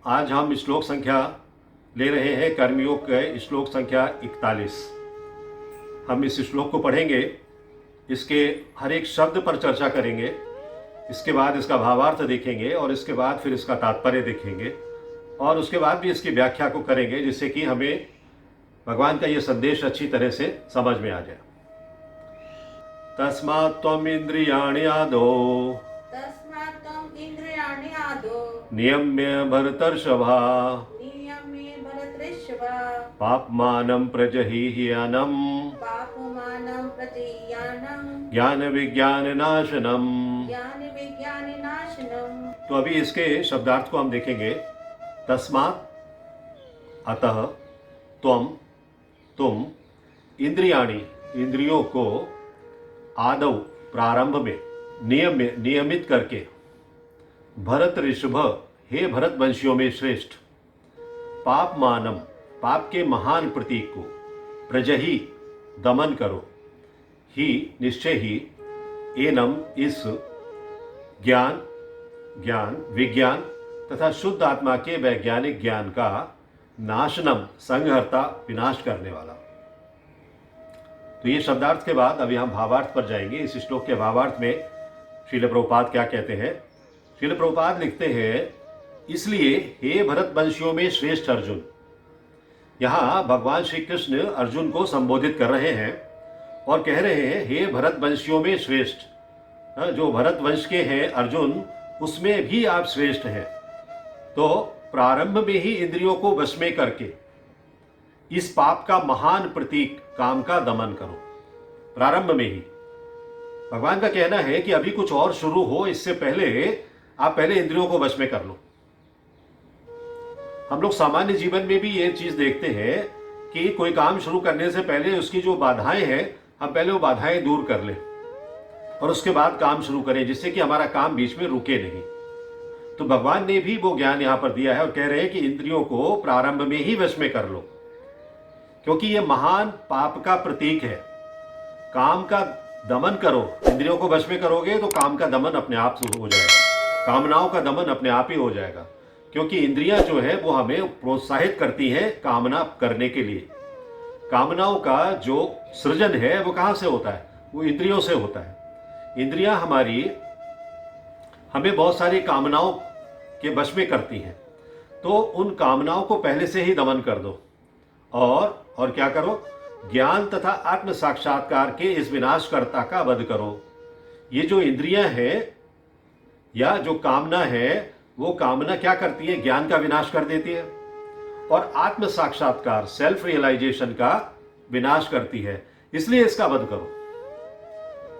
आज हम श्लोक संख्या ले रहे हैं कर्मयोग के श्लोक संख्या 41। हम इस श्लोक को पढ़ेंगे, इसके हर एक शब्द पर चर्चा करेंगे, इसके बाद इसका भावार्थ देखेंगे और इसके बाद फिर इसका तात्पर्य देखेंगे और उसके बाद भी इसकी व्याख्या को करेंगे, जिससे कि हमें भगवान का ये संदेश अच्छी तरह से समझ में आ जाए। तस्मात् त्वम् इंद्रियाणि आदौ नियम्य भरतर्षभा पापमानं प्रजह्यानं ज्ञान विज्ञान नाशनम। तो अभी इसके शब्दार्थ को हम देखेंगे। तस्मात् अतः, त्वम तुम, इंद्रियाणि इंद्रियों को, आदौ प्रारंभ में, नियमित करके, भरत ऋषभ हे भरत वंशियों में श्रेष्ठ, पाप मानम पाप के महान प्रतीक को, प्रजहि दमन करो, ही निश्चय ही, एनम इस, ज्ञान विज्ञान तथा शुद्ध आत्मा के वैज्ञानिक ज्ञान का, नाशनम संहर्ता विनाश करने वाला। तो ये शब्दार्थ के बाद अभी हम भावार्थ पर जाएंगे। इस श्लोक के भावार्थ में श्रील प्रभुपाद क्या कहते हैं। श्रील प्रभुपाद लिखते हैं, इसलिए हे भरत वंशियों में श्रेष्ठ अर्जुन। यहाँ भगवान श्री कृष्ण अर्जुन को संबोधित कर रहे हैं और कह रहे हैं, हे भरत वंशियों में श्रेष्ठ, जो भरत वंश के हैं अर्जुन, उसमें भी आप श्रेष्ठ हैं। तो प्रारंभ में ही इंद्रियों को वश में करके इस पाप का महान प्रतीक काम का दमन करो। प्रारंभ में ही भगवान का कहना है कि अभी कुछ और शुरू हो, इससे पहले आप पहले इंद्रियों को वश में कर लो। हम लोग सामान्य जीवन में भी ये चीज देखते हैं कि कोई काम शुरू करने से पहले उसकी जो बाधाएं हैं, हम पहले वो बाधाएं दूर कर लें और उसके बाद काम शुरू करें, जिससे कि हमारा काम बीच में रुके नहीं। तो भगवान ने भी वो ज्ञान यहां पर दिया है और कह रहे हैं कि इंद्रियों को प्रारंभ में ही वश में कर लो, क्योंकि ये महान पाप का प्रतीक है। काम का दमन करो, इंद्रियों को वश में करोगे तो काम का दमन अपने आप हो जाएगा, कामनाओं का दमन अपने आप ही हो जाएगा, क्योंकि इंद्रियां जो है वो हमें प्रोत्साहित करती हैं कामना करने के लिए। कामनाओं का जो सृजन है वो कहां से होता है? वो इंद्रियों से होता है। इंद्रियां हमारी हमें बहुत सारी कामनाओं के वश में करती हैं, तो उन कामनाओं को पहले से ही दमन कर दो और क्या करो? ज्ञान तथा आत्म साक्षात्कार के इस विनाशकर्ता का वध करो। ये जो इंद्रियां हैं या जो कामना है, वो कामना क्या करती है? ज्ञान का विनाश कर देती है और आत्म साक्षात्कार, सेल्फ रियलाइजेशन का विनाश करती है। इसलिए इसका वध करो।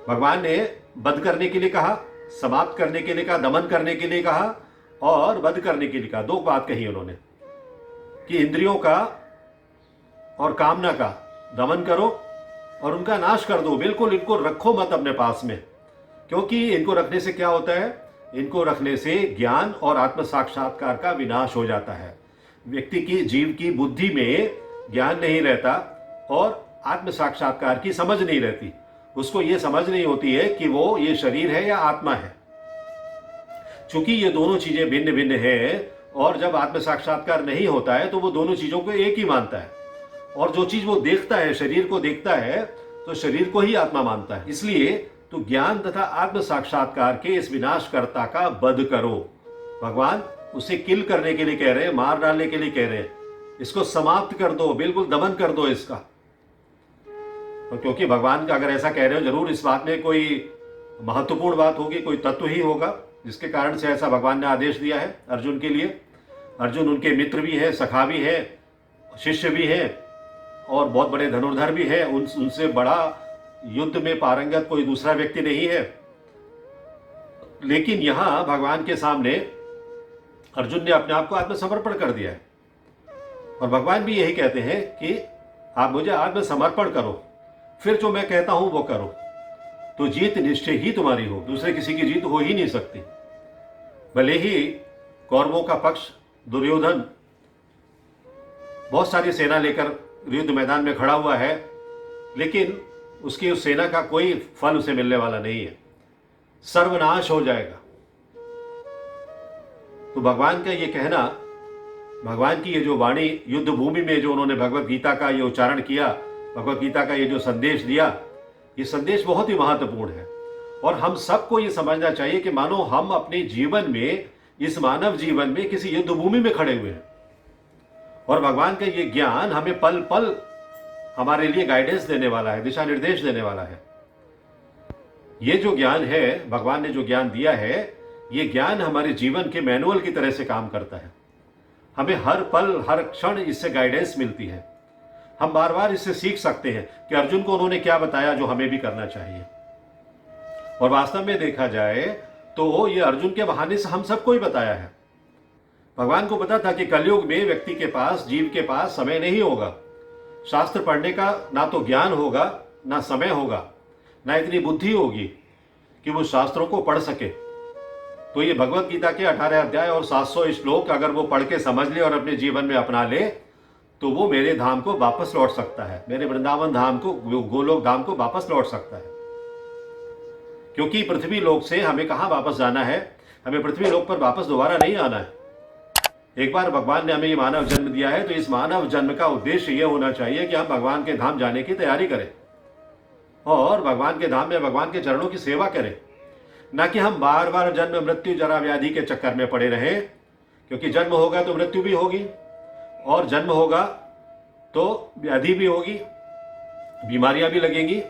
भगवान ने वध करने के लिए कहा, समाप्त करने के लिए कहा, दमन करने के लिए कहा और वध करने के लिए कहा। दो बात कही उन्होंने कि इंद्रियों का और कामना का दमन करो और उनका नाश कर दो। बिल्कुल इनको रखो मत अपने पास में, क्योंकि इनको रखने से क्या होता है? इनको रखने से ज्ञान और आत्म साक्षात्कार का विनाश हो जाता है। व्यक्ति की, जीव की बुद्धि में ज्ञान नहीं रहता और आत्म साक्षात्कार की समझ नहीं रहती। उसको ये समझ नहीं होती है कि वो ये शरीर है या आत्मा है। चूंकि ये दोनों चीजें भिन्न भिन्न हैं और जब आत्म साक्षात्कार नहीं होता है तो वो दोनों चीजों को एक ही मानता है और जो चीज वो देखता है, शरीर को देखता है, तो शरीर को ही आत्मा मानता है। इसलिए तो ज्ञान तथा आत्म साक्षात्कार के इस विनाशकर्ता का वध करो। भगवान उसे किल करने के लिए कह रहे हैं, मार डालने के लिए कह रहे हैं। इसको समाप्त कर दो, बिल्कुल दमन कर दो इसका। तो क्योंकि भगवान का अगर ऐसा कह रहे हो, जरूर इस बात में कोई महत्वपूर्ण बात होगी, कोई तत्व ही होगा जिसके कारण से ऐसा भगवान ने आदेश दिया है अर्जुन के लिए। अर्जुन उनके मित्र भी है, सखा भी है, शिष्य भी है और बहुत बड़े धनुर्धर भी है। उनसे बड़ा युद्ध में पारंगत कोई दूसरा व्यक्ति नहीं है। लेकिन यहां भगवान के सामने अर्जुन ने अपने आप को आत्मसमर्पण कर दिया है और भगवान भी यही कहते हैं कि आप मुझे आत्मसमर्पण करो, फिर जो मैं कहता हूं वो करो, तो जीत निश्चय ही तुम्हारी हो। दूसरे किसी की जीत हो ही नहीं सकती। भले ही कौरवों का पक्ष दुर्योधन बहुत सारी सेना लेकर युद्ध मैदान में खड़ा हुआ है, लेकिन उसकी उस सेना का कोई फल उसे मिलने वाला नहीं है, सर्वनाश हो जाएगा। तो भगवान का ये कहना भगवान की ये जो वाणी युद्ध भूमि में जो उन्होंने भगवत गीता का ये उच्चारण किया, भगवत गीता का ये जो संदेश दिया, ये संदेश बहुत ही महत्वपूर्ण है। और हम सबको ये समझना चाहिए कि मानो हम अपने जीवन में, इस मानव जीवन में किसी युद्ध भूमि में खड़े हुए हैं और भगवान का ये ज्ञान हमें पल पल हमारे लिए गाइडेंस देने वाला है, दिशा निर्देश देने वाला है। ये जो ज्ञान है, भगवान ने जो ज्ञान दिया है, ये ज्ञान हमारे जीवन के मैनुअल की तरह से काम करता है। हमें हर पल हर क्षण इससे गाइडेंस मिलती है। हम बार बार इससे सीख सकते हैं कि अर्जुन को उन्होंने क्या बताया जो हमें भी करना चाहिए। और वास्तव में देखा जाए तो ये अर्जुन के बहाने से हम सबको ही बताया है। भगवान को पता था कि कलयुग में व्यक्ति के पास, जीव के पास समय नहीं होगा, शास्त्र पढ़ने का ना तो ज्ञान होगा, ना समय होगा, ना इतनी बुद्धि होगी कि वो शास्त्रों को पढ़ सके। तो ये भगवत गीता के 18 अध्याय और 700 श्लोक अगर वो पढ़ के समझ ले और अपने जीवन में अपना ले तो वो मेरे धाम को वापस लौट सकता है, मेरे वृंदावन धाम को, गोलोक धाम को वापस लौट सकता है। क्योंकि पृथ्वी लोक से हमें कहाँ वापस जाना है? हमें पृथ्वी लोक पर वापस दोबारा नहीं आना है। एक बार भगवान ने हमें ये मानव जन्म दिया है, तो इस मानव जन्म का उद्देश्य ये होना चाहिए कि हम भगवान के धाम जाने की तैयारी करें और भगवान के धाम में भगवान के चरणों की सेवा करें, ना कि हम बार बार जन्म मृत्यु जरा व्याधि के चक्कर में पड़े रहें। क्योंकि जन्म होगा तो मृत्यु भी होगी, और जन्म होगा तो व्याधि भी होगी, बीमारियां भी लगेंगी।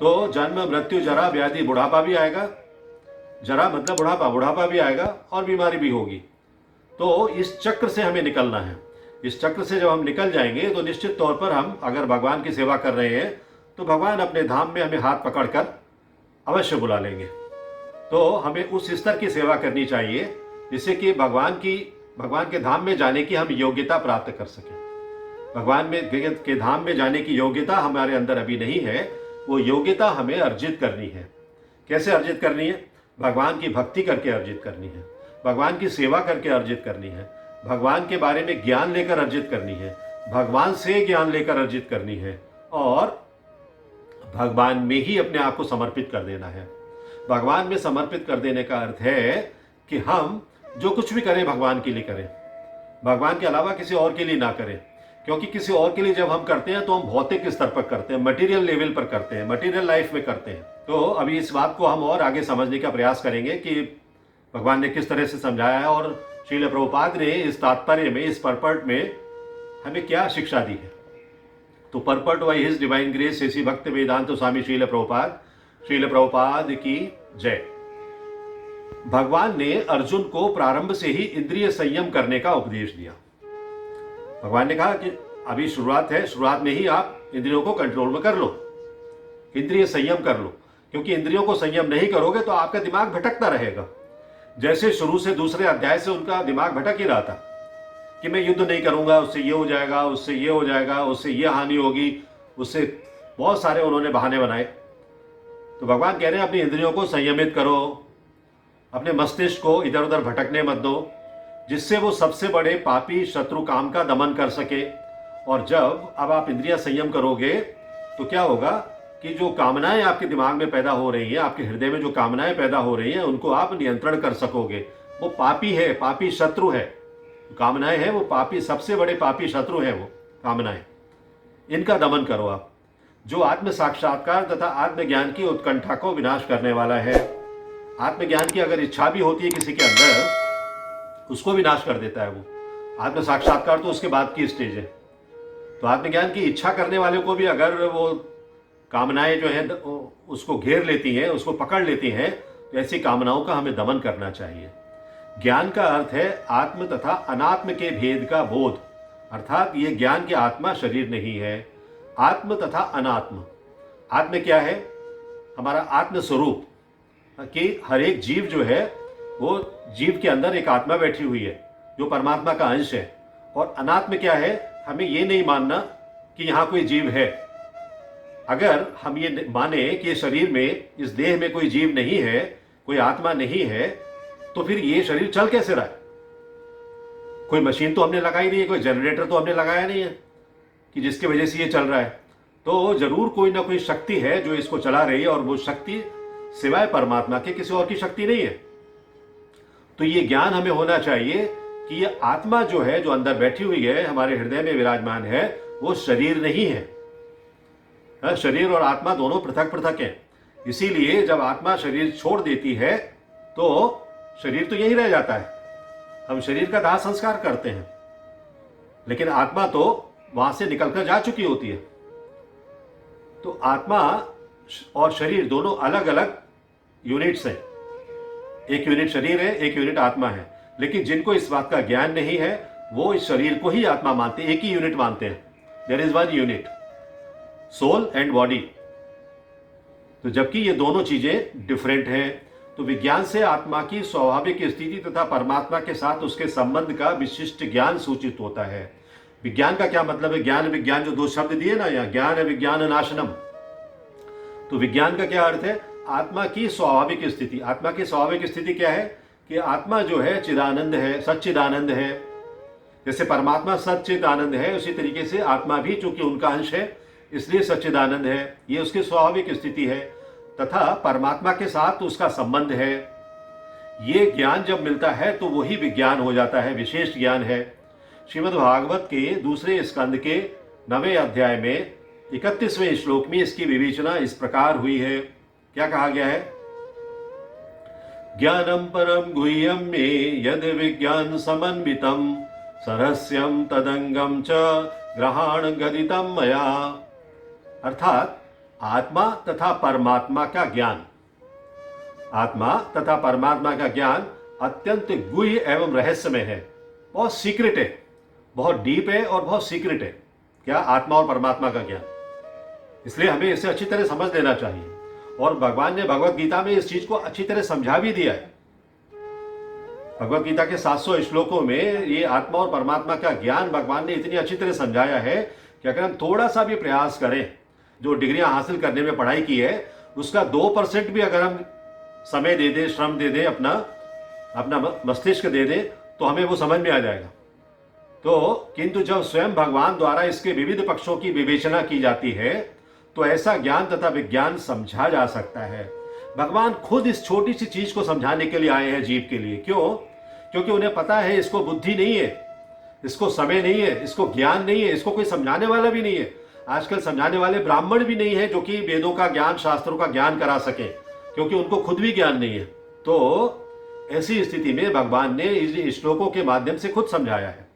तो जन्म मृत्यु जरा व्याधि, बुढ़ापा भी आएगा, जरा मतलब बुढ़ापा, बुढ़ापा भी आएगा और बीमारी भी होगी। तो इस चक्र से हमें निकलना है। इस चक्र से जब हम निकल जाएंगे तो निश्चित तौर पर हम अगर भगवान की सेवा कर रहे हैं तो भगवान अपने धाम में हमें हाथ पकड़कर अवश्य बुला लेंगे। तो हमें उस स्तर की सेवा करनी चाहिए जिससे कि भगवान के धाम में जाने की हम योग्यता प्राप्त कर सकें। भगवान के धाम में जाने की योग्यता हमारे अंदर अभी नहीं है, वो योग्यता हमें अर्जित करनी है। कैसे अर्जित करनी है? भगवान की भक्ति करके अर्जित करनी है, भगवान की सेवा करके अर्जित करनी है, भगवान के बारे में ज्ञान लेकर अर्जित करनी है, भगवान से ज्ञान लेकर अर्जित करनी है और भगवान में ही अपने आप को समर्पित कर देना है। भगवान में समर्पित कर देने का अर्थ है कि हम जो कुछ भी करें भगवान के लिए करें, भगवान के अलावा किसी और के लिए ना करें। क्योंकि किसी और के लिए जब हम करते हैं तो हम भौतिक स्तर पर करते हैं, मटेरियल लेवल पर करते हैं, मटेरियल लाइफ में करते हैं। तो अभी इस बात को हम और आगे समझने का प्रयास करेंगे कि भगवान ने किस तरह से समझाया है और श्रील प्रभुपाद ने इस तात्पर्य में, इस परपट में हमें क्या शिक्षा दी है। तो purport by his divine grace Shri भक्त वेदांत स्वामी श्रील प्रभुपाद की जय। भगवान ने अर्जुन को प्रारंभ से ही इंद्रिय संयम करने का उपदेश दिया। भगवान ने कहा कि अभी शुरुआत है, शुरुआत में ही आप इंद्रियों को कंट्रोल में कर लो, इंद्रिय संयम कर लो। क्योंकि इंद्रियों को संयम नहीं करोगे तो आपका दिमाग भटकता रहेगा। जैसे शुरू से दूसरे अध्याय से उनका दिमाग भटक ही रहा था कि मैं युद्ध नहीं करूंगा, उससे ये हो जाएगा, उससे ये हो जाएगा, उससे ये हानि होगी, उससे बहुत सारे उन्होंने बहाने बनाए। तो भगवान कह रहे हैं अपनी इंद्रियों को संयमित करो, अपने मस्तिष्क को इधर उधर भटकने मत दो, जिससे वो सबसे बड़े पापी शत्रु काम का दमन कर सके। और जब अब आप इंद्रिय संयम करोगे तो क्या होगा कि जो कामनाएं आपके दिमाग में पैदा हो रही हैं, आपके हृदय में जो कामनाएं पैदा हो रही हैं, उनको आप नियंत्रण कर सकोगे। वो पापी है, पापी शत्रु है, कामनाएं हैं वो पापी, सबसे बड़े पापी शत्रु हैं वो कामनाएं। इनका दमन करो आप, जो आत्म साक्षात्कार तथा आत्मज्ञान की उत्कंठा को विनाश करने वाला है। आत्मज्ञान की अगर इच्छा भी होती है किसी के अंदर, उसको विनाश कर देता है वो। आत्म साक्षात्कार तो उसके बाद की स्टेज है। तो आत्मज्ञान की इच्छा करने वाले को भी अगर वो कामनाएं जो है उसको घेर लेती हैं, उसको पकड़ लेती हैं, तो ऐसी कामनाओं का हमें दमन करना चाहिए। ज्ञान का अर्थ है आत्म तथा अनात्म के भेद का बोध, अर्थात ये ज्ञान की आत्मा शरीर नहीं है। आत्म तथा अनात्म, आत्म क्या है? हमारा आत्म स्वरूप, कि हर एक जीव जो है वो जीव के अंदर एक आत्मा बैठी हुई है जो परमात्मा का अंश है। और अनात्म क्या है? हमें ये नहीं मानना कि यहाँ कोई जीव है। अगर हम ये माने कि इस शरीर में, इस देह में कोई जीव नहीं है, कोई आत्मा नहीं है, तो फिर ये शरीर चल कैसे रहा है? कोई मशीन तो हमने लगाई नहीं है, कोई जनरेटर तो हमने लगाया नहीं है कि जिसकी वजह से ये चल रहा है। तो जरूर कोई ना कोई शक्ति है जो इसको चला रही है, और वो शक्ति सिवाय परमात्मा के किसी और की शक्ति नहीं है। तो ये ज्ञान हमें होना चाहिए कि कि ये आत्मा जो है, जो अंदर बैठी हुई है, हमारे हृदय में विराजमान है, वो शरीर नहीं है। शरीर और आत्मा दोनों पृथक पृथक हैं। इसीलिए जब आत्मा शरीर छोड़ देती है तो शरीर तो यही रह जाता है, हम शरीर का दाह संस्कार करते हैं, लेकिन आत्मा तो वहां से निकलकर जा चुकी होती है। तो आत्मा और शरीर दोनों अलग अलग यूनिट्स हैं। एक यूनिट शरीर है, एक यूनिट आत्मा है। लेकिन जिनको इस बात का ज्ञान नहीं है वो इस शरीर को ही आत्मा मानते हैं, एक ही यूनिट मानते हैं। There is one unit, soul and body. तो जबकि ये दोनों चीजें डिफरेंट हैं, तो विज्ञान से आत्मा की स्वाभाविक स्थिति तथा परमात्मा के साथ उसके संबंध का विशिष्ट ज्ञान सूचित होता है। विज्ञान का क्या मतलब है? ज्ञान विज्ञान जो दो शब्द दिए ना यहाँ, ज्ञान है विज्ञान नाशनम। तो विज्ञान का क्या अर्थ है? आत्मा की स्वाभाविक स्थिति। आत्मा की स्वाभाविक स्थिति क्या है? कि आत्मा जो है चिदानंद है, सच्चिदानंद है। जैसे परमात्मा सच्चिद आनंद है, उसी तरीके से आत्मा भी चूंकि उनका अंश है इसलिए सच्चिदानंद है। ये उसकी स्वाभाविक स्थिति है तथा परमात्मा के साथ उसका संबंध है। ये ज्ञान जब मिलता है तो वही विज्ञान हो जाता है, विशेष ज्ञान है। श्रीमद् भागवत के दूसरे स्कंद के 9वें अध्याय में 31वें श्लोक में इसकी विवेचना इस प्रकार हुई है। क्या कहा गया है? ज्ञानम परम गुह्यम मे यद विज्ञान समन्वितम सरस्यम तदंगम च ग्रहण गदितम मया। अर्थात आत्मा तथा परमात्मा का ज्ञान, आत्मा तथा परमात्मा का ज्ञान अत्यंत गुह्य एवं रहस्यमय है, बहुत सीक्रेट है, बहुत डीप है और बहुत सीक्रेट है। क्या? आत्मा और परमात्मा का ज्ञान। इसलिए हमें इसे अच्छी तरह समझ लेना चाहिए। और भगवान ने भगवत गीता में इस चीज को अच्छी तरह समझा भी दिया है। भगवत गीता के 700 श्लोकों में ये आत्मा और परमात्मा का ज्ञान भगवान ने इतनी अच्छी तरह समझाया है कि अगर हम थोड़ा सा भी प्रयास करें, जो डिग्रियां हासिल करने में पढ़ाई की है उसका 2% भी अगर हम समय दे दें, श्रम दे दें, अपना मस्तिष्क दे दें, तो हमें वो समझ में आ जाएगा। तो किंतु जब स्वयं भगवान द्वारा इसके विविध पक्षों की विवेचना की जाती है तो ऐसा ज्ञान तथा विज्ञान समझा जा सकता है। भगवान खुद इस छोटी सी चीज को समझाने के लिए आए हैं जीव के लिए। क्यों? क्योंकि उन्हें पता है इसको बुद्धि नहीं है, इसको समय नहीं है, इसको ज्ञान नहीं है, इसको कोई समझाने वाला भी नहीं है। आजकल समझाने वाले ब्राह्मण भी नहीं है जो कि वेदों का ज्ञान, शास्त्रों का ज्ञान करा सके, क्योंकि उनको खुद भी ज्ञान नहीं है। तो ऐसी स्थिति में भगवान ने इस श्लोकों के माध्यम से खुद समझाया है।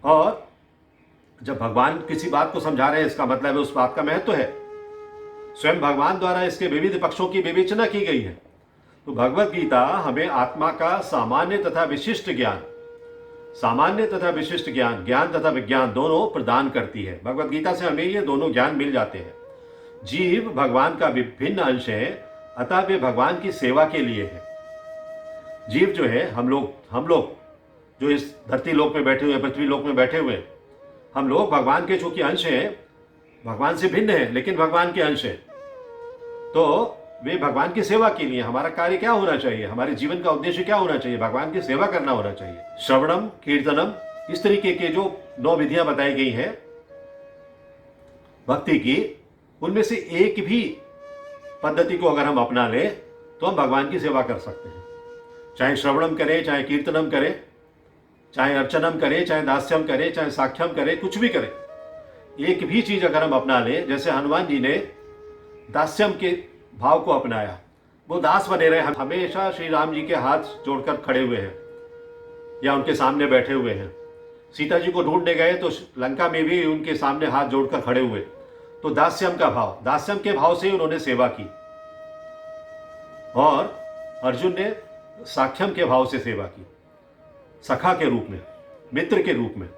और जब भगवान किसी बात को समझा रहे हैं इसका मतलब है उस बात का महत्व है। स्वयं भगवान द्वारा इसके विविध पक्षों की विवेचना की गई है। तो भगवत गीता हमें आत्मा का सामान्य तथा विशिष्ट ज्ञान, सामान्य तथा विशिष्ट ज्ञान, ज्ञान तथा विज्ञान दोनों प्रदान करती है। भगवत गीता से हमें ये दोनों ज्ञान मिल जाते हैं। जीव भगवान का विभिन्न अंश है, अतः वे भगवान की सेवा के लिए है। जीव जो है, हम लोग जो इस धरती लोक में बैठे हुए, पृथ्वी लोक में बैठे हुए, हम लोग भगवान के चूंकि अंश हैं, भगवान से भिन्न है लेकिन भगवान के अंश है। तो वे भगवान की सेवा के लिए, हमारा कार्य क्या होना चाहिए, हमारे जीवन का उद्देश्य क्या होना चाहिए? भगवान की सेवा करना होना चाहिए। श्रवणम, कीर्तनम, इस तरीके के जो 9 विधियां बताई गई हैं भक्ति की, उनमें से एक भी पद्धति को अगर हम अपना लें तो हम भगवान की सेवा कर सकते हैं। चाहे श्रवणम करें, चाहे कीर्तनम करें, चाहे अर्चनम करें, चाहे दास्यम करें, चाहे साख्यम करें, कुछ भी करें, एक भी चीज अगर हम अपना लें, जैसे हनुमान जी ने दास्यम के भाव को अपनाया, वो दास बने रहे, हमेशा श्री राम जी के हाथ जोड़कर खड़े हुए हैं या उनके सामने बैठे हुए हैं। सीता जी को ढूंढने गए तो लंका में भी उनके सामने हाथ जोड़कर खड़े हुए। तो दास्यम का भाव, दास्यम के भाव से उन्होंने सेवा की। और अर्जुन ने साख्यम के भाव से सेवा की, सखा के रूप में, मित्र के रूप में,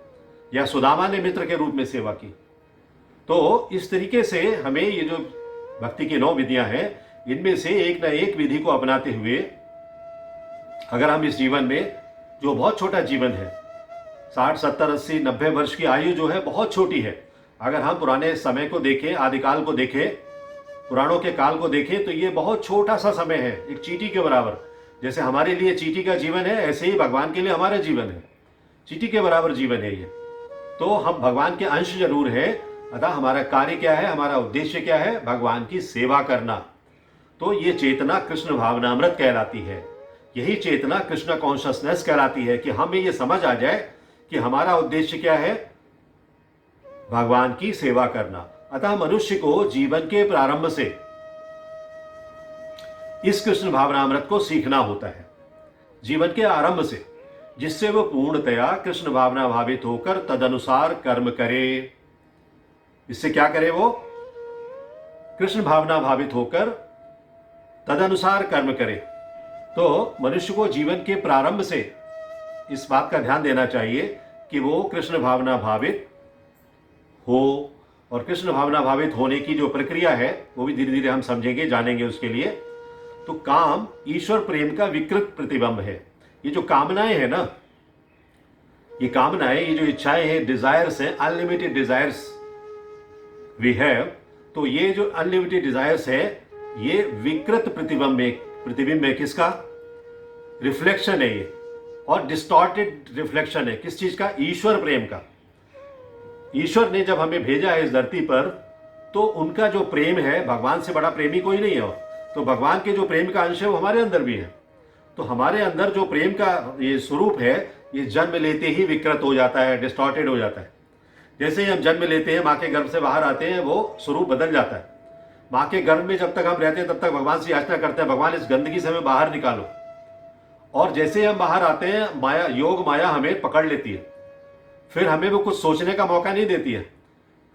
या सुदामा ने मित्र के रूप में सेवा की। तो इस तरीके से हमें ये जो भक्ति की 9 विधियां हैं, इनमें से एक न एक विधि को अपनाते हुए अगर हम इस जीवन में, जो बहुत छोटा जीवन है, 60, 70, 80, 90 वर्ष की आयु जो है बहुत छोटी है, अगर हम पुराने समय को देखें, आदिकाल को देखें, पुराणों के काल को देखें, तो ये बहुत छोटा सा समय है, एक चींटी के बराबर। जैसे हमारे लिए चींटी का जीवन है, ऐसे ही भगवान के लिए हमारा जीवन है, चींटी के बराबर जीवन है ये। तो हम भगवान के अंश जरूर हैं, अतः हमारा कार्य क्या है, हमारा उद्देश्य क्या है? भगवान की सेवा करना। तो ये चेतना कृष्ण भावनामृत कहलाती है। यही चेतना कृष्ण कॉन्शियसनेस कहलाती है, कि हमें यह समझ आ जाए कि हमारा उद्देश्य क्या है, भगवान की सेवा करना। अतः मनुष्य को जीवन के प्रारंभ से इस कृष्ण भावनामृत को सीखना होता है, जीवन के आरंभ से, जिससे वो पूर्णतया कृष्ण भावना भावित होकर तदनुसार कर्म करे। इससे क्या करे, वो कृष्ण भावना भावित होकर तदनुसार कर्म करे। तो मनुष्य को जीवन के प्रारंभ से इस बात का ध्यान देना चाहिए कि वो कृष्ण भावना भावित हो, और कृष्ण भावना भावित होने की जो प्रक्रिया है वो भी धीरे धीरे हम समझेंगे, जानेंगे उसके लिए। तो काम ईश्वर प्रेम का विकृत प्रतिबिंब है। ये जो कामनाएं हैं ना, ये कामनाएं, ये जो इच्छाएं हैं, डिजायर्स हैं, अनलिमिटेड डिजायर्स वी हैव, तो ये जो अनलिमिटेड डिजायर्स है, ये विकृत प्रतिबिंब है किसका, रिफ्लेक्शन है ये, और डिस्टॉर्टेड रिफ्लेक्शन है किस चीज का, ईश्वर प्रेम का। ईश्वर ने जब हमें भेजा है इस धरती पर, तो उनका जो प्रेम है, भगवान से बड़ा प्रेमी कोई नहीं है, तो भगवान के जो प्रेम का अंश है वो हमारे अंदर भी है। तो हमारे अंदर जो प्रेम का ये स्वरूप है, ये जन्म लेते ही विकृत हो जाता है, डिस्टॉर्टेड हो जाता है। जैसे ही हम जन्म लेते हैं, माँ के गर्भ से बाहर आते हैं, वो स्वरूप बदल जाता है। माँ के गर्भ में जब तक हम रहते हैं तब तक भगवान से याचना करते हैं, भगवान इस गंदगी से हमें बाहर निकालो। और जैसे ही हम बाहर आते हैं, माया, योग माया हमें पकड़ लेती है, फिर हमें वो कुछ सोचने का मौका नहीं देती है,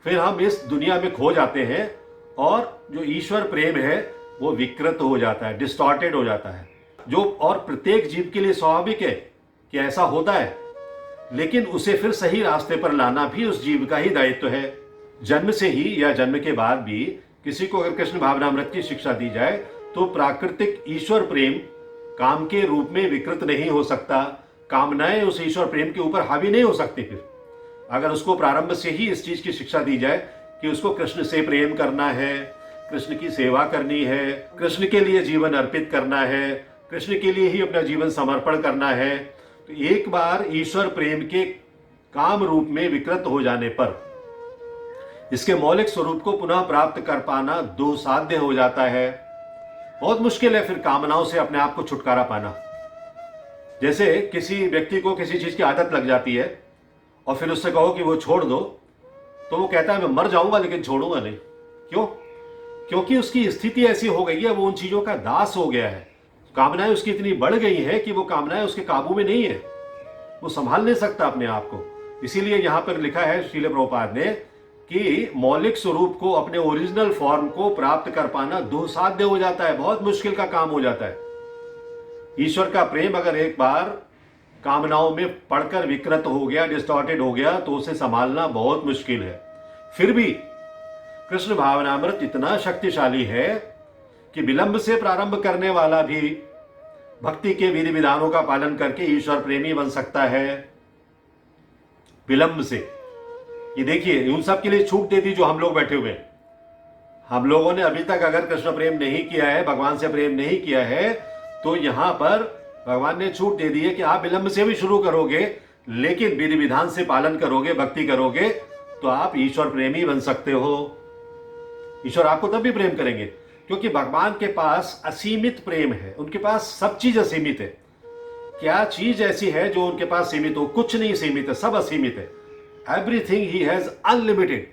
फिर हम इस दुनिया में खो जाते हैं, और जो ईश्वर प्रेम है वो विकृत हो जाता है, डिस्टॉर्टेड हो जाता है। जो और प्रत्येक जीव के लिए स्वाभाविक है कि ऐसा होता है, लेकिन उसे फिर सही रास्ते पर लाना भी उस जीव का ही दायित्व है। जन्म से ही या जन्म के बाद भी किसी को अगर कृष्ण भावनामृत की शिक्षा दी जाए, तो प्राकृतिक ईश्वर प्रेम काम के रूप में विकृत नहीं हो सकता। कामनाएं उस ईश्वर प्रेम के ऊपर हावी नहीं हो सकती। फिर अगर उसको प्रारंभ से ही इस चीज की शिक्षा दी जाए कि उसको कृष्ण से प्रेम करना है, कृष्ण की सेवा करनी है, कृष्ण के लिए जीवन अर्पित करना है, कृष्ण के लिए ही अपना जीवन समर्पण करना है, तो एक बार ईश्वर प्रेम के काम रूप में विकृत हो जाने पर इसके मौलिक स्वरूप को पुनः प्राप्त कर पाना दुस्साध्य हो जाता है। बहुत मुश्किल है फिर कामनाओं से अपने आप को छुटकारा पाना। जैसे किसी व्यक्ति को किसी चीज की आदत लग जाती है और फिर उससे कहो कि वो छोड़ दो, तो वो कहता है मैं मर जाऊंगा लेकिन छोड़ूंगा नहीं। क्यों? क्योंकि उसकी स्थिति ऐसी हो गई है, वो उन चीजों का दास हो गया है। कामनाएं उसकी इतनी बढ़ गई है कि वो कामनाएं उसके काबू में नहीं है, वो संभाल नहीं सकता अपने आप को। इसीलिए यहां पर लिखा है श्रील प्रभुपाद ने कि मौलिक स्वरूप को, अपने ओरिजिनल फॉर्म को प्राप्त कर पाना दुस्साध्य हो जाता है, बहुत मुश्किल का काम हो जाता है। ईश्वर का प्रेम अगर एक बार कामनाओं में पड़कर विकृत हो गया, डिस्टॉर्टेड हो गया, तो उसे संभालना बहुत मुश्किल है। फिर भी कृष्ण भावनामृत इतना शक्तिशाली है कि विलंब से प्रारंभ करने वाला भी भक्ति के विधि विधानों का पालन करके ईश्वर प्रेमी बन सकता है। विलंब से, ये देखिए उन सब के लिए छूट दे दी जो हम लोग बैठे हुए हैं। हम लोगों ने अभी तक अगर कृष्ण प्रेम नहीं किया है, भगवान से प्रेम नहीं किया है, तो यहां पर भगवान ने छूट दे दी है कि आप विलंब से भी शुरू करोगे, लेकिन विधि विधान से पालन करोगे, भक्ति करोगे, तो आप ईश्वर प्रेमी बन सकते हो। ईश्वर आपको तब भी प्रेम करेंगे क्योंकि भगवान के पास असीमित प्रेम है, उनके पास सब चीज असीमित है। क्या चीज ऐसी है जो उनके पास सीमित हो? कुछ नहीं सीमित है, सब असीमित है। Everything he has unlimited.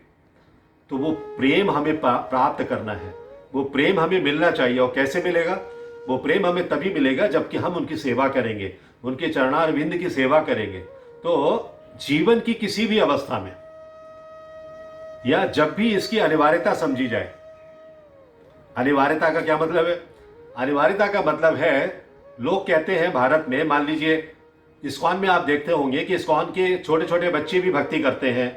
तो वो प्रेम हमें प्राप्त करना है, वो प्रेम हमें मिलना चाहिए। और कैसे मिलेगा? वो प्रेम हमें तभी मिलेगा जबकि हम उनकी सेवा करेंगे, उनके चरणारविंद की सेवा करेंगे। तो जीवन की किसी भी अवस्था में या जब भी इसकी अनिवार्यता समझी जाए। अनिवार्यता का क्या मतलब है? अनिवार्यता का मतलब है, लोग कहते हैं भारत में, मान लीजिए इस्कॉन में आप देखते होंगे कि इस्कॉन के छोटे छोटे बच्चे भी भक्ति करते हैं,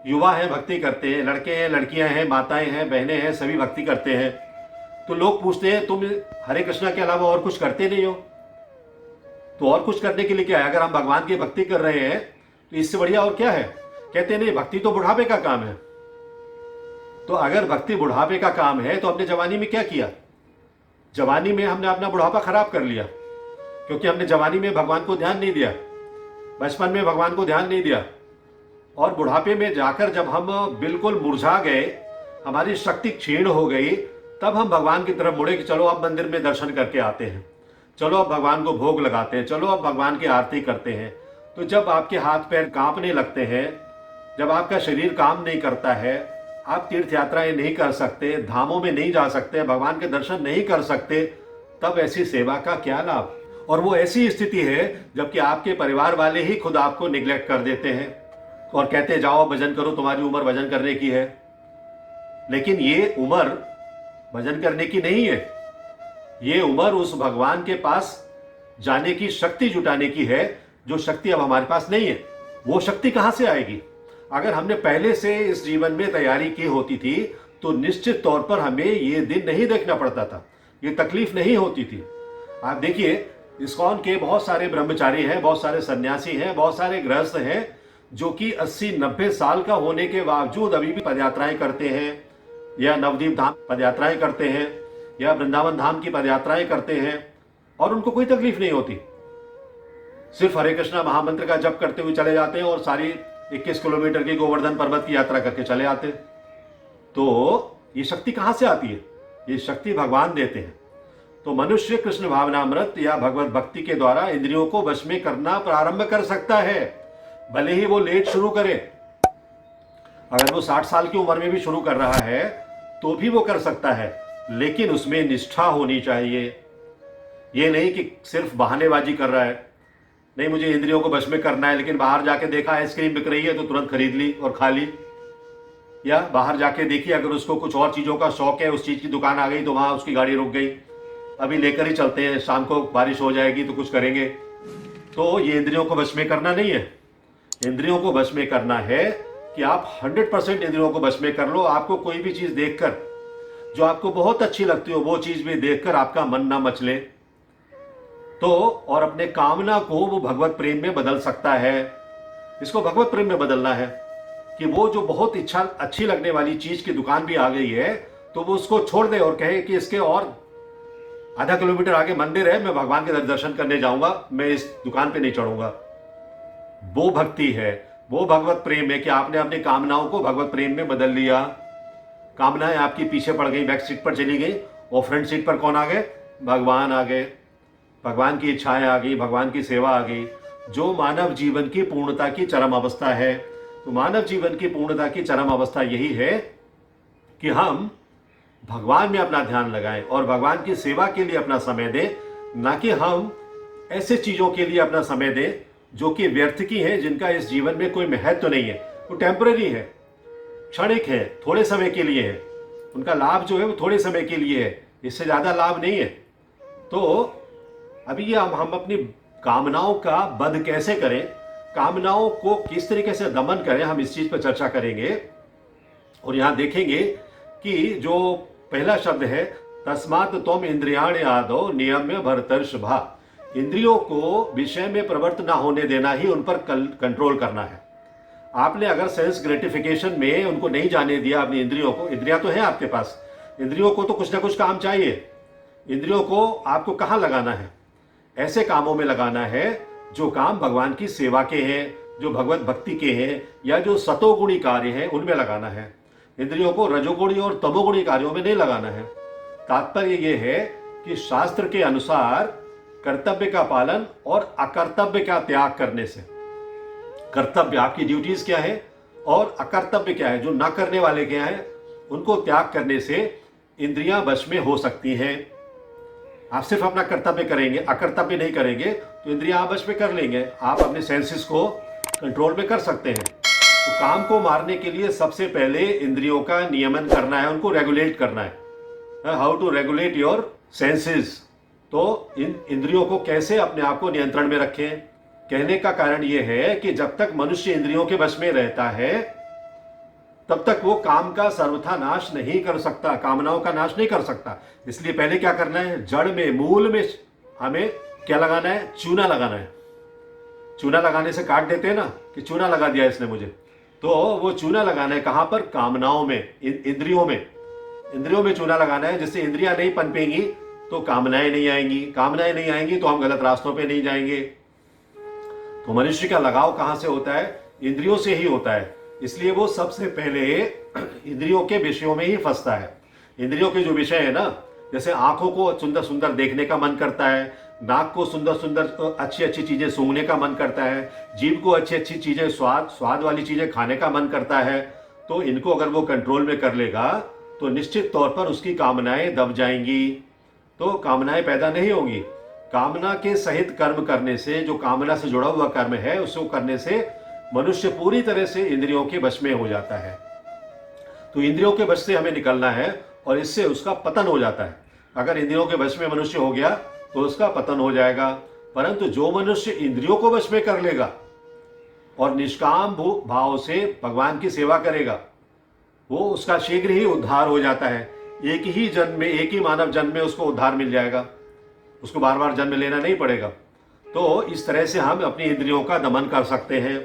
युवा हैं भक्ति करते हैं, लड़के हैं, लड़कियां हैं, माताएं हैं, बहनें हैं, सभी भक्ति करते हैं। तो लोग पूछते हैं तुम हरे कृष्णा के अलावा और कुछ करते नहीं हो? तो और कुछ करने के लिए क्या है? अगर हम भगवान की भक्ति कर रहे हैं तो इससे बढ़िया और क्या है? कहते नहीं, भक्ति तो बुढ़ापे का काम है। तो अगर भक्ति बुढ़ापे का काम है तो अपने जवानी में क्या किया? जवानी में हमने अपना बुढ़ापा खराब कर लिया, क्योंकि हमने जवानी में भगवान को ध्यान नहीं दिया, बचपन में भगवान को ध्यान नहीं दिया, और बुढ़ापे में जाकर जब हम बिल्कुल मुरझा गए, हमारी शक्ति क्षीण हो गई, तब हम भगवान की तरफ मुड़े कि चलो अब मंदिर में दर्शन करके आते हैं। चलो अब भगवान को भोग लगाते हैं, चलो अब भगवान की आरती करते हैं। तो जब आपके हाथ पैर कांपने लगते हैं, जब आपका शरीर काम नहीं करता है, आप तीर्थ यात्राएं नहीं कर सकते, धामों में नहीं जा सकते, भगवान के दर्शन नहीं कर सकते, तब ऐसी सेवा का क्या लाभ। और वो ऐसी स्थिति है जबकि आपके परिवार वाले ही खुद आपको निग्लेक्ट कर देते हैं और कहते जाओ भजन करो, तुम्हारी उम्र भजन करने की है। लेकिन ये उम्र भजन करने की नहीं है, ये उम्र उस भगवान के पास जाने की शक्ति जुटाने की है, जो शक्ति अब हमारे पास नहीं है। वो शक्ति कहां से आएगी? अगर हमने पहले से इस जीवन में तैयारी की होती थी तो निश्चित तौर पर हमें ये दिन नहीं देखना पड़ता था, ये तकलीफ नहीं होती थी। आप देखिए, इस्कॉन के बहुत सारे ब्रह्मचारी हैं, बहुत सारे सन्यासी हैं, बहुत सारे गृहस्थ हैं जो कि 80-90 साल का होने के बावजूद अभी भी पदयात्राएं करते हैं, या नवदीप धाम पदयात्राएं करते हैं, या वृंदावन धाम की पदयात्राएं करते हैं, और उनको कोई तकलीफ नहीं होती। सिर्फ हरे कृष्णा महामंत्र का जप करते हुए चले जाते हैं और सारी 21 किलोमीटर की गोवर्धन पर्वत की यात्रा करके चले आते हैं। तो ये शक्ति कहां से आती है? ये शक्ति भगवान देते हैं। तो मनुष्य कृष्ण भावनामृत या भगवत भक्ति के द्वारा इंद्रियों को वश में करना प्रारंभ कर सकता है, भले ही वो लेट शुरू करे। अगर वो 60 साल की उम्र में भी शुरू कर रहा है तो भी वो कर सकता है, लेकिन उसमें निष्ठा होनी चाहिए। ये नहीं कि सिर्फ बहानेबाजी कर रहा है, नहीं मुझे इंद्रियों को वश में करना है, लेकिन बाहर जाके देखा आइसक्रीम बिक रही है तो तुरंत खरीद ली और खा ली। या बाहर जाके देखिए, अगर उसको कुछ और चीज़ों का शौक है, उस चीज़ की दुकान आ गई तो वहाँ उसकी गाड़ी रुक गई, अभी लेकर ही चलते हैं, शाम को बारिश हो जाएगी तो कुछ करेंगे। तो ये इंद्रियों को वश में करना नहीं है। इंद्रियों को वश में करना है कि आप 100% इंद्रियों को वश में कर लो। आपको कोई भी चीज़ देखकर जो आपको बहुत अच्छी लगती हो, वो चीज़ भी देखकर आपका मन ना मचले तो, और अपने कामना को वो भगवत प्रेम में बदल सकता है। इसको भगवत प्रेम में बदलना है कि वो जो बहुत इच्छा अच्छी लगने वाली चीज की दुकान भी आ गई है तो वो उसको छोड़ दे और कहे कि इसके और आधा किलोमीटर आगे मंदिर है, मैं भगवान के दर्शन करने जाऊंगा, मैं इस दुकान पे नहीं चढ़ूंगा। वो भक्ति है, वो भगवत प्रेम है कि आपने अपनी कामनाओं को भगवत प्रेम में बदल लिया। कामनाएं आपकी पीछे पड़ गई, बैक सीट पर चली गई, और फ्रंट सीट पर कौन आ गए? भगवान आ गए। भगवान की इच्छाएं आ गई, भगवान की सेवा आ गई, जो मानव जीवन की पूर्णता की चरम अवस्था है। तो मानव जीवन की पूर्णता की चरम अवस्था यही है कि हम भगवान में अपना ध्यान लगाएं और भगवान की सेवा के लिए अपना समय दें, ना कि हम ऐसे चीजों के लिए अपना समय दें जो कि व्यर्थ की हैं, जिनका इस जीवन में कोई महत्व तो नहीं है। वो टेम्पररी है, क्षणिक है, थोड़े समय के लिए है। उनका लाभ जो है वो थोड़े समय के लिए है, इससे ज्यादा लाभ नहीं है। तो अभी ये हम अपनी कामनाओं का वध कैसे करें, कामनाओं को किस तरीके से दमन करें, हम इस चीज पर चर्चा करेंगे। और यहां देखेंगे कि जो पहला शब्द है, तस्मात् त्वम इंद्रियाणि आदौ नियम्य भरतर्षभा, इंद्रियों को विषय में प्रवृत्त ना होने देना ही उन पर कंट्रोल करना है। आपने अगर सेंस ग्रेटिफिकेशन में उनको नहीं जाने दिया अपनी इंद्रियों को, इंद्रियां तो है आपके पास, इंद्रियों को तो कुछ ना कुछ काम चाहिए। इंद्रियों को आपको कहाँ लगाना है? ऐसे कामों में लगाना है जो काम भगवान की सेवा के हैं, जो भगवत भक्ति के हैं, या जो सतोगुणी कार्य हैं, उनमें लगाना है। इंद्रियों को रजोगुणी और तमोगुणी कार्यों में नहीं लगाना है। तात्पर्य यह है कि शास्त्र के अनुसार कर्तव्य का पालन और अकर्तव्य का त्याग करने से, कर्तव्य आपकी ड्यूटीज क्या है और अकर्तव्य क्या है, जो ना करने वाले क्या है, उनको त्याग करने से इंद्रियां वश में हो सकती हैं। आप सिर्फ अपना कर्तव्य करेंगे, अकर्तव्य नहीं करेंगे तो इंद्रियां आप वश में कर लेंगे, आप अपने सेंसेस को कंट्रोल में कर सकते हैं। तो काम को मारने के लिए सबसे पहले इंद्रियों का नियमन करना है, उनको रेगुलेट करना है। How to regulate your senses. तो इन इंद्रियों को कैसे अपने आप को नियंत्रण में रखें, कहने का कारण यह है कि जब तक मनुष्य इंद्रियों के वश में रहता है तब तक वो काम का सर्वथा नाश नहीं कर सकता, कामनाओं का नाश नहीं कर सकता। इसलिए पहले क्या करना है, जड़ में, मूल में हमें क्या लगाना है? चूना लगाना है। चूना लगाने से काट देते हैं ना कि चूना लगा दिया इसने मुझे, तो वो चूना लगाना है कहां पर? कामनाओं में, इंद्रियों में। इंद्रियों में चूना लगाना है, जिससे इंद्रियां नहीं पनपेंगी तो कामनाएं नहीं आएंगी, कामनाएं नहीं आएंगी तो हम गलत रास्तों पे नहीं जाएंगे। तो मनुष्य का लगाव कहां से होता है? इंद्रियों से ही होता है। इसलिए वो सबसे पहले इंद्रियों के विषयों में ही फंसता है। इंद्रियों के जो विषय है ना, जैसे आंखों को सुंदर सुंदर देखने का मन करता है, नाक को सुंदर सुंदर अच्छी अच्छी चीजें सूंघने का मन करता है, जीभ को अच्छी अच्छी चीजें स्वाद स्वाद वाली चीजें खाने का मन करता है। तो इनको अगर वो कंट्रोल में कर लेगा तो निश्चित तौर पर उसकी कामनाएं दब जाएंगी, तो कामनाएं पैदा नहीं होंगी। कामना के सहित कर्म करने से, जो कामना से जुड़ा हुआ कर्म है उसको करने से मनुष्य पूरी तरह से इंद्रियों के वश में हो जाता है। तो इंद्रियों के वश से हमें निकलना है और इससे उसका पतन हो जाता है। अगर इंद्रियों के वश में मनुष्य हो गया तो उसका पतन हो जाएगा। परंतु जो मनुष्य इंद्रियों को वश में कर लेगा और निष्काम भाव से भगवान की सेवा करेगा, वो उसका शीघ्र ही उद्धार हो जाता है। एक ही जन्म में, एक ही मानव जन्म में उसको उद्धार मिल जाएगा, उसको बार बार जन्म लेना नहीं पड़ेगा। तो इस तरह से हम अपनी इंद्रियों का दमन कर सकते हैं,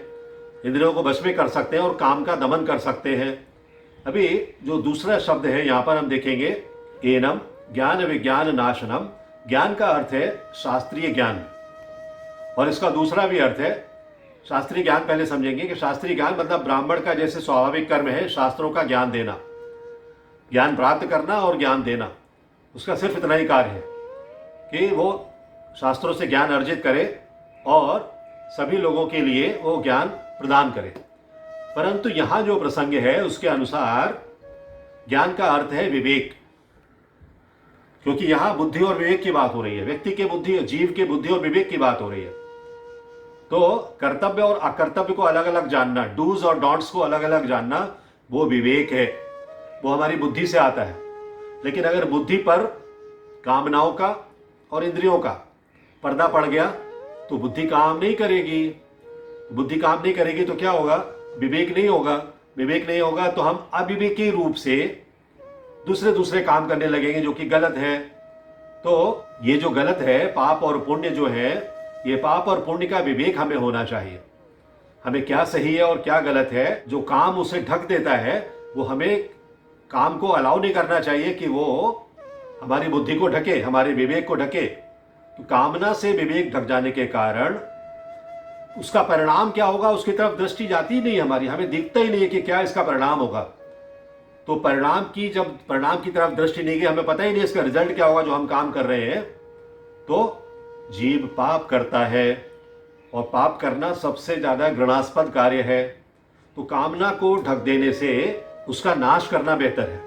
इंद्रियों को वश में कर सकते हैं और काम का दमन कर सकते हैं। अभी जो दूसरा शब्द है यहाँ पर हम देखेंगे, एनम ज्ञान विज्ञान नाशनम। ज्ञान का अर्थ है शास्त्रीय ज्ञान, और इसका दूसरा भी अर्थ है शास्त्रीय ज्ञान। पहले समझेंगे कि शास्त्रीय ज्ञान मतलब ब्राह्मण का जैसे स्वाभाविक कर्म है शास्त्रों का ज्ञान देना, ज्ञान प्राप्त करना और ज्ञान देना। उसका सिर्फ इतना ही कार्य है कि वो शास्त्रों से ज्ञान अर्जित करे और सभी लोगों के लिए वो ज्ञान प्रदान करे। परंतु यहाँ जो प्रसंग है उसके अनुसार ज्ञान का अर्थ है विवेक, क्योंकि यहाँ बुद्धि और विवेक की बात हो रही है, व्यक्ति के बुद्धि, जीव के बुद्धि और विवेक की बात हो रही है। तो कर्तव्य और अकर्तव्य को अलग अलग जानना, डूज और डोंट्स को अलग अलग जानना, वो विवेक है, वो हमारी बुद्धि से आता है। लेकिन अगर बुद्धि पर कामनाओं का और इंद्रियों का पर्दा पड़ गया तो बुद्धि काम नहीं करेगी। बुद्धि काम नहीं करेगी तो क्या होगा? विवेक नहीं होगा। विवेक नहीं होगा तो हम अविवेकी रूप से दूसरे काम करने लगेंगे जो कि गलत है। तो ये जो गलत है, पाप और पुण्य जो है, ये पाप और पुण्य का विवेक हमें होना चाहिए। हमें क्या सही है और क्या गलत है, जो काम उसे ढक देता है वो हमें काम को अलाउ नहीं करना चाहिए कि वो हमारी बुद्धि को ढके, हमारे विवेक को ढके। तो कामना से विवेक ढक जाने के कारण उसका परिणाम क्या होगा उसकी तरफ दृष्टि जाती नहीं हमारी, हमें दिखता ही नहीं है कि क्या इसका परिणाम होगा। तो जब परिणाम की तरफ दृष्टि नहीं गई, हमें पता ही नहीं इसका रिजल्ट क्या होगा जो हम काम कर रहे हैं, तो जीव पाप करता है और पाप करना सबसे ज्यादा घृणास्पद कार्य है। तो कामना को ढक देने से उसका नाश करना बेहतर है,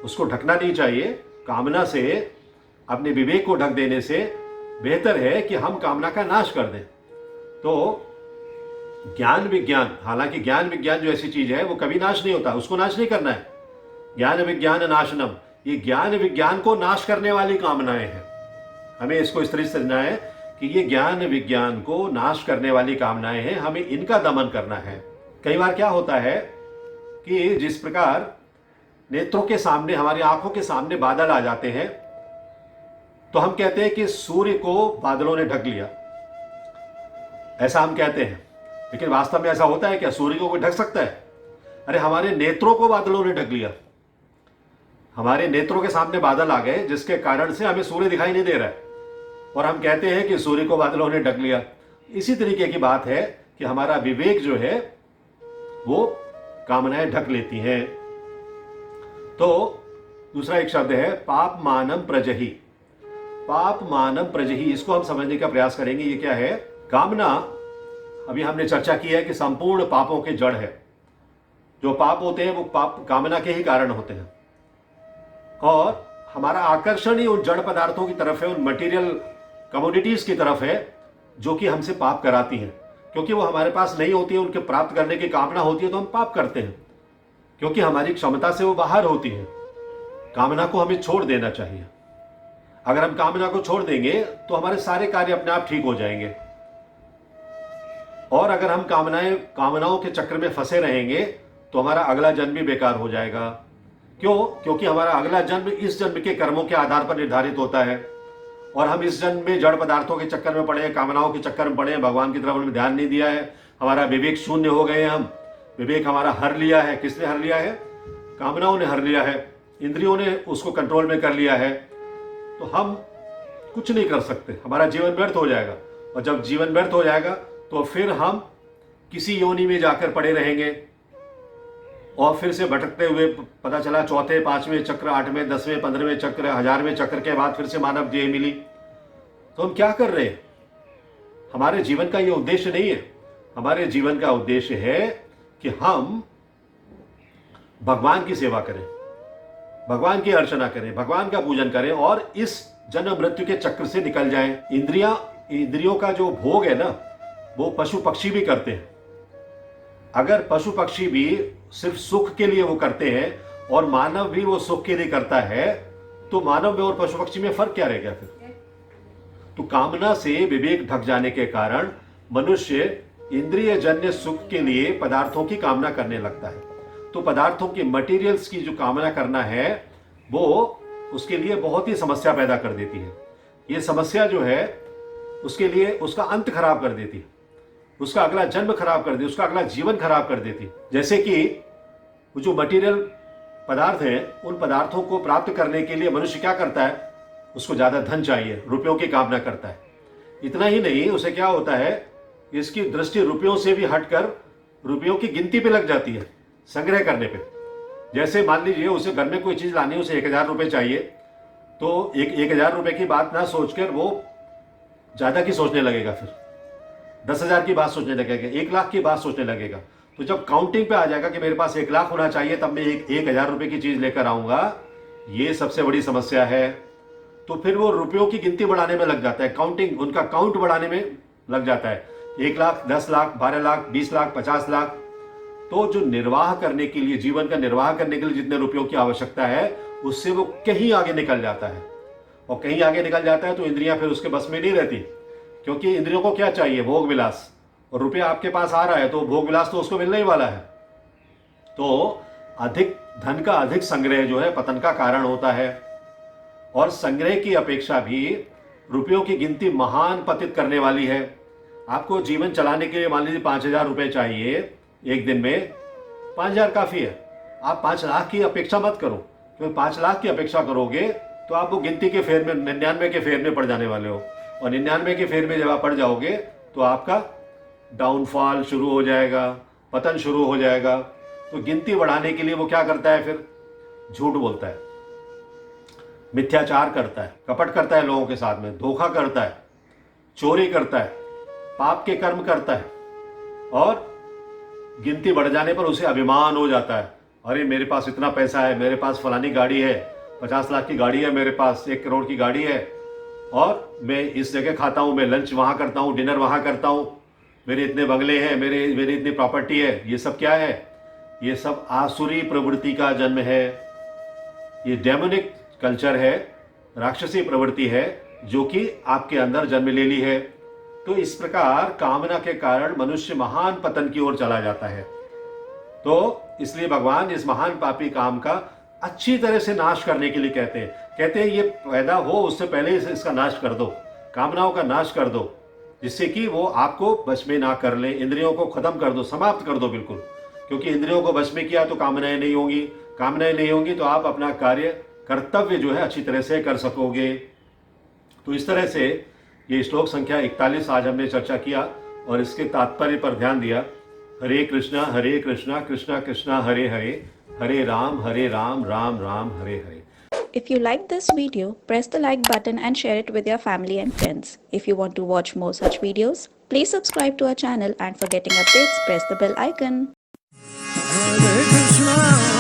उसको ढकना नहीं चाहिए। कामना से, अपने विवेक को ढक देने से बेहतर है कि हम कामना का नाश कर दें। तो ज्ञान विज्ञान, हालांकि ज्ञान विज्ञान जो ऐसी चीज है वो कभी नाश नहीं होता, उसको नाश नहीं करना है। ज्ञान विज्ञान नाशनम, ये ज्ञान विज्ञान को नाश करने वाली कामनाएं हैं। हमें इसको इस तरह से समझना है कि ये ज्ञान विज्ञान को नाश करने वाली कामनाएं हैं, हमें इनका दमन करना है। कई बार क्या होता है कि जिस प्रकार नेत्रों के सामने, हमारी आंखों के सामने बादल आ जाते हैं तो हम कहते हैं कि सूर्य को बादलों ने ढक लिया, ऐसा हम कहते हैं। लेकिन वास्तव में ऐसा होता है क्या? सूर्य को कोई ढक सकता है? अरे हमारे नेत्रों को बादलों ने ढक लिया, हमारे नेत्रों के सामने बादल आ गए जिसके कारण से हमें सूर्य दिखाई नहीं दे रहा है और हम कहते हैं कि सूर्य को बादलों ने ढक लिया। इसी तरीके की बात है कि हमारा विवेक जो है वो कामनाएं ढक लेती हैं। तो दूसरा एक शब्द है पाप मानम प्रजहि। पाप मानम प्रजहि, इसको हम समझने का प्रयास करेंगे। ये क्या है? कामना, अभी हमने चर्चा की है कि संपूर्ण पापों के जड़ है। जो पाप होते हैं वो पाप कामना के ही कारण होते हैं, और हमारा आकर्षण ही उन जड़ पदार्थों की तरफ है, उन मटेरियल कमोडिटीज की तरफ है जो कि हमसे पाप कराती हैं। क्योंकि वो हमारे पास नहीं होती है, उनके प्राप्त करने की कामना होती है तो हम पाप करते हैं, क्योंकि हमारी क्षमता से वो बाहर होती है। कामना को हमें छोड़ देना चाहिए। अगर हम कामना को छोड़ देंगे तो हमारे सारे कार्य अपने आप ठीक हो जाएंगे। और अगर हम कामनाओं के चक्र में फंसे रहेंगे तो हमारा अगला जन्म भी बेकार हो जाएगा। क्यों? क्योंकि हमारा अगला जन्म इस जन्म के कर्मों के आधार पर निर्धारित होता है, और हम इस जन्म में जड़ पदार्थों के चक्कर में पड़े हैं, कामनाओं के चक्कर में पड़े हैं, भगवान की तरफ हमने ध्यान नहीं दिया है, हमारा विवेक शून्य हो गए हैं। हम विवेक हमारा हर लिया है। किसने हर लिया है? कामनाओं ने हर लिया है, इंद्रियों ने उसको कंट्रोल में कर लिया है। तो हम कुछ नहीं कर सकते, हमारा जीवन व्यर्थ हो जाएगा। और जब जीवन व्यर्थ हो जाएगा तो फिर हम किसी योनि में जाकर पड़े रहेंगे, और फिर से भटकते हुए पता चला चौथे, पांचवें चक्र, 8वें, 10वें, 15वें चक्र, 1000वें चक्र के बाद फिर से मानव देह मिली। तो हम क्या कर रहे हैं? हमारे जीवन का ये उद्देश्य नहीं है। हमारे जीवन का उद्देश्य है कि हम भगवान की सेवा करें, भगवान की अर्चना करें, भगवान का पूजन करें और इस जन्म मृत्यु के चक्र से निकल जाएं। इंद्रियों का जो भोग है ना, वो पशु पक्षी भी करते हैं। अगर पशु पक्षी भी सिर्फ सुख के लिए वो करते हैं और मानव भी वो सुख के लिए करता है, तो मानव में और पशु पक्षी में फर्क क्या रह गया फिर? तो कामना से विवेक ढक जाने के कारण मनुष्य इंद्रिय जन्य सुख के लिए पदार्थों की कामना करने लगता है। तो पदार्थों के मटेरियल्स की जो कामना करना है, वो उसके लिए बहुत ही समस्या पैदा कर देती है। ये समस्या जो है उसके लिए उसका अंत खराब कर देती है, उसका अगला जन्म खराब कर देती, उसका अगला जीवन खराब कर देती। जैसे कि वो जो मटेरियल पदार्थ हैं, उन पदार्थों को प्राप्त करने के लिए मनुष्य क्या करता है? उसको ज्यादा धन चाहिए, रुपयों की कामना करता है। इतना ही नहीं, उसे क्या होता है, इसकी दृष्टि रुपयों से भी हटकर रुपयों की गिनती पे लग जाती है, संग्रह करने पे। जैसे मान लीजिए उसे घर में कोई चीज लानी है, उसे 1000 रुपये चाहिए, तो 1000 रुपये की बात ना सोचकर वो ज्यादा की सोचने लगेगा, फिर 10,000 की बात सोचने लगेगा, 1 लाख की बात सोचने लगेगा। तो जब काउंटिंग पे आ जाएगा कि मेरे पास 1 लाख होना चाहिए, तब मैं 1000 रुपये की चीज लेकर आऊंगा, ये सबसे बड़ी समस्या है। तो फिर वो रुपयों की गिनती बढ़ाने में लग जाता है, काउंटिंग, उनका काउंट बढ़ाने में लग जाता है। 1 लाख, 10 लाख, 12 लाख, 20 लाख, 50 लाख। तो जो निर्वाह करने के लिए, जीवन का निर्वाह करने के लिए जितने रुपयों की आवश्यकता है, उससे वो कहीं आगे निकल जाता है। और कहीं आगे निकल जाता है तो इंद्रियां फिर उसके बस में नहीं रहती, क्योंकि इंद्रियों को क्या चाहिए? भोग विलास। और रुपया आपके पास आ रहा है तो भोग विलास तो उसको मिलने ही वाला है। तो अधिक धन का अधिक संग्रह जो है पतन का कारण होता है। और संग्रह की अपेक्षा भी रुपयों की गिनती महान पतित करने वाली है। आपको जीवन चलाने के लिए मान लीजिए 5000 रुपये चाहिए एक दिन में, 5000 काफी है। आप 5 लाख की अपेक्षा मत करो, क्योंकि 5 लाख की अपेक्षा करोगे तो आप वो गिनती के फेर में, 99 के फेर में पड़ जाने वाले हो। और 99 के फेर में जब आप पड़ जाओगे तो आपका डाउनफॉल शुरू हो जाएगा, पतन शुरू हो जाएगा। तो गिनती बढ़ाने के लिए वो क्या करता है? फिर झूठ बोलता है, मिथ्याचार करता है, कपट करता है लोगों के साथ में, धोखा करता है, चोरी करता है, पाप के कर्म करता है। और गिनती बढ़ जाने पर उसे अभिमान हो जाता है, अरे मेरे पास इतना पैसा है, मेरे पास फलानी गाड़ी है, 50 लाख की गाड़ी है मेरे पास, 1 करोड़ की गाड़ी है, और मैं इस जगह खाता हूँ, मैं लंच वहाँ करता हूँ, डिनर वहाँ करता हूँ, मेरे इतने बंगले हैं, मेरी इतनी प्रॉपर्टी है। ये सब क्या है? ये सब आसुरी प्रवृत्ति का जन्म है। ये डेमोनिक कल्चर है, राक्षसी प्रवृत्ति है, जो कि आपके अंदर जन्म ले ली है। तो इस प्रकार कामना के कारण मनुष्य महान पतन की ओर चला जाता है। तो इसलिए भगवान इस महान पापी काम का अच्छी तरह से नाश करने के लिए कहते हैं ये पैदा हो उससे पहले इसका नाश कर दो, कामनाओं का नाश कर दो, जिससे कि वो आपको वश में ना कर ले। इंद्रियों को खत्म कर दो, समाप्त कर दो बिल्कुल। क्योंकि इंद्रियों को वश में किया तो कामनाएं नहीं होंगी, कामनाएं नहीं होंगी तो आप अपना कार्य, कर्तव्य जो है अच्छी तरह से कर सकोगे। तो इस तरह से ये श्लोक संख्या 41 आज हमने चर्चा किया और इसके तात्पर्य पर ध्यान दिया। हरे कृष्णा कृष्णा कृष्णा हरे हरे, हरे Ram Ram Ram Hare Hare. If you like this video, press the like button and share it with your family and friends. If you want to watch more such videos, please subscribe to our channel, and for getting updates, press the bell icon. Hare Krishna